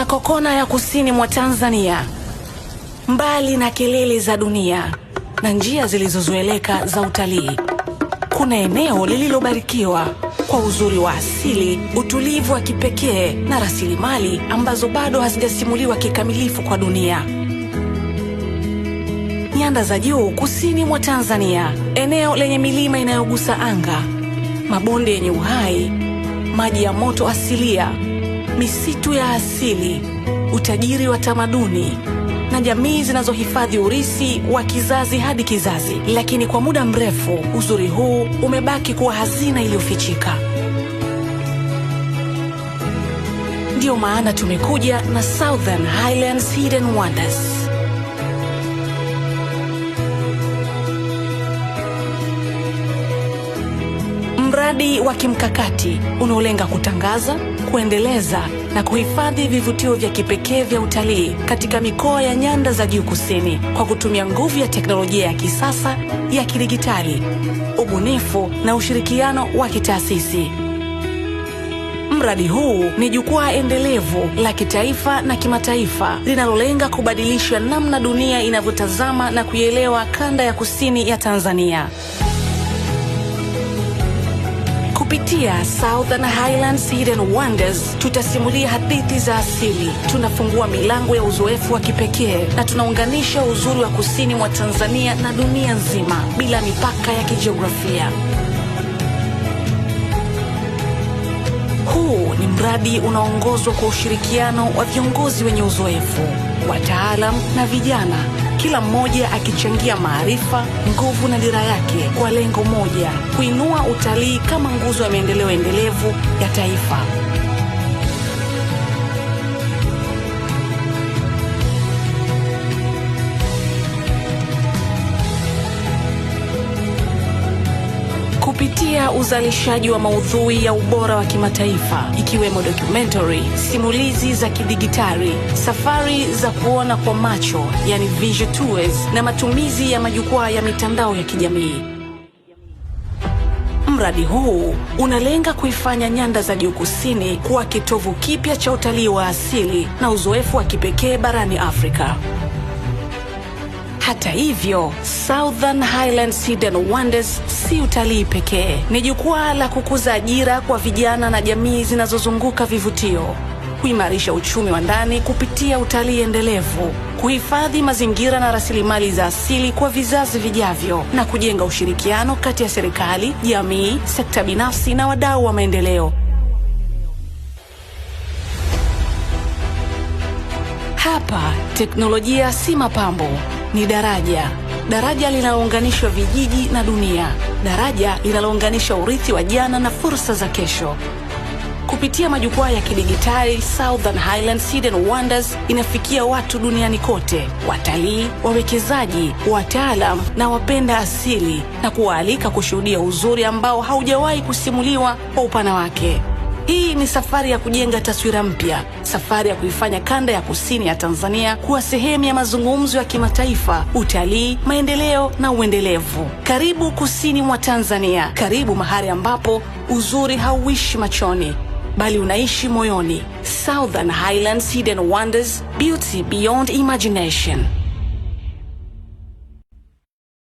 kunako kona ya kusini mwa Tanzania, mbali na kelele za dunia na njia zilizozoeleka za utalii, kuna eneo lililobarikiwa kwa uzuri wa asili, utulivu wa kipekee na rasilimali ambazo bado hazijasimuliwa kikamilifu kwa dunia. Nyanda za juu kusini mwa Tanzania, eneo lenye milima inayogusa anga, mabonde yenye uhai, maji ya moto asilia, misitu ya asili, utajiri wa tamaduni na jamii zinazohifadhi urithi wa kizazi hadi kizazi. Lakini kwa muda mrefu uzuri huu umebaki kuwa hazina iliyofichika. Ndio maana tumekuja na Southern Highlands Hidden Wonders. Mradi wa kimkakati unaolenga kutangaza, kuendeleza na kuhifadhi vivutio vya kipekee vya utalii katika mikoa ya nyanda za juu kusini kwa kutumia nguvu ya teknolojia ya kisasa ya kidigitali, ubunifu na ushirikiano wa kitaasisi. Mradi huu ni jukwaa endelevu la kitaifa na kimataifa linalolenga kubadilisha namna dunia inavyotazama na kuielewa kanda ya kusini ya Tanzania. Kupitia Southern Highlands Hidden Wonders, tutasimulia hadithi za asili, tunafungua milango ya uzoefu wa kipekee na tunaunganisha uzuri wa kusini mwa Tanzania na dunia nzima bila mipaka ya kijiografia. Huu ni mradi unaongozwa kwa ushirikiano wa viongozi wenye uzoefu, wataalamu na vijana, kila mmoja akichangia maarifa, nguvu na dira yake kwa lengo moja: kuinua utalii kama nguzo ya maendeleo endelevu ya taifa. Kupitia uzalishaji wa maudhui ya ubora wa kimataifa ikiwemo documentary, simulizi za kidigitali, safari za kuona kwa macho yani visual tours na matumizi ya majukwaa ya mitandao ya kijamii. Mradi huu unalenga kuifanya nyanda za juu kusini kuwa kitovu kipya cha utalii wa asili na uzoefu wa kipekee barani Afrika. Hata hivyo, Southern Highlands Hidden Wonders si utalii pekee. Ni jukwaa la kukuza ajira kwa vijana na jamii zinazozunguka vivutio, kuimarisha uchumi wa ndani kupitia utalii endelevu, kuhifadhi mazingira na rasilimali za asili kwa vizazi vijavyo, na kujenga ushirikiano kati ya serikali, jamii, sekta binafsi na wadau wa maendeleo. Hapa teknolojia si mapambo, ni daraja. Daraja linalounganisha vijiji na dunia. Daraja linalounganisha urithi wa jana na fursa za kesho. Kupitia majukwaa ya kidigitali, Southern Highlands Hidden Wonders inafikia watu duniani kote: watalii, wawekezaji, wataalam na wapenda asili, na kuwaalika kushuhudia uzuri ambao haujawahi kusimuliwa kwa upana wake. Hii ni safari ya kujenga taswira mpya, safari ya kuifanya kanda ya kusini ya Tanzania kuwa sehemu ya mazungumzo ya kimataifa, utalii, maendeleo na uendelevu. Karibu kusini mwa Tanzania, karibu mahali ambapo uzuri hauishi machoni, bali unaishi moyoni. Southern Highlands Hidden Wonders, beauty beyond imagination.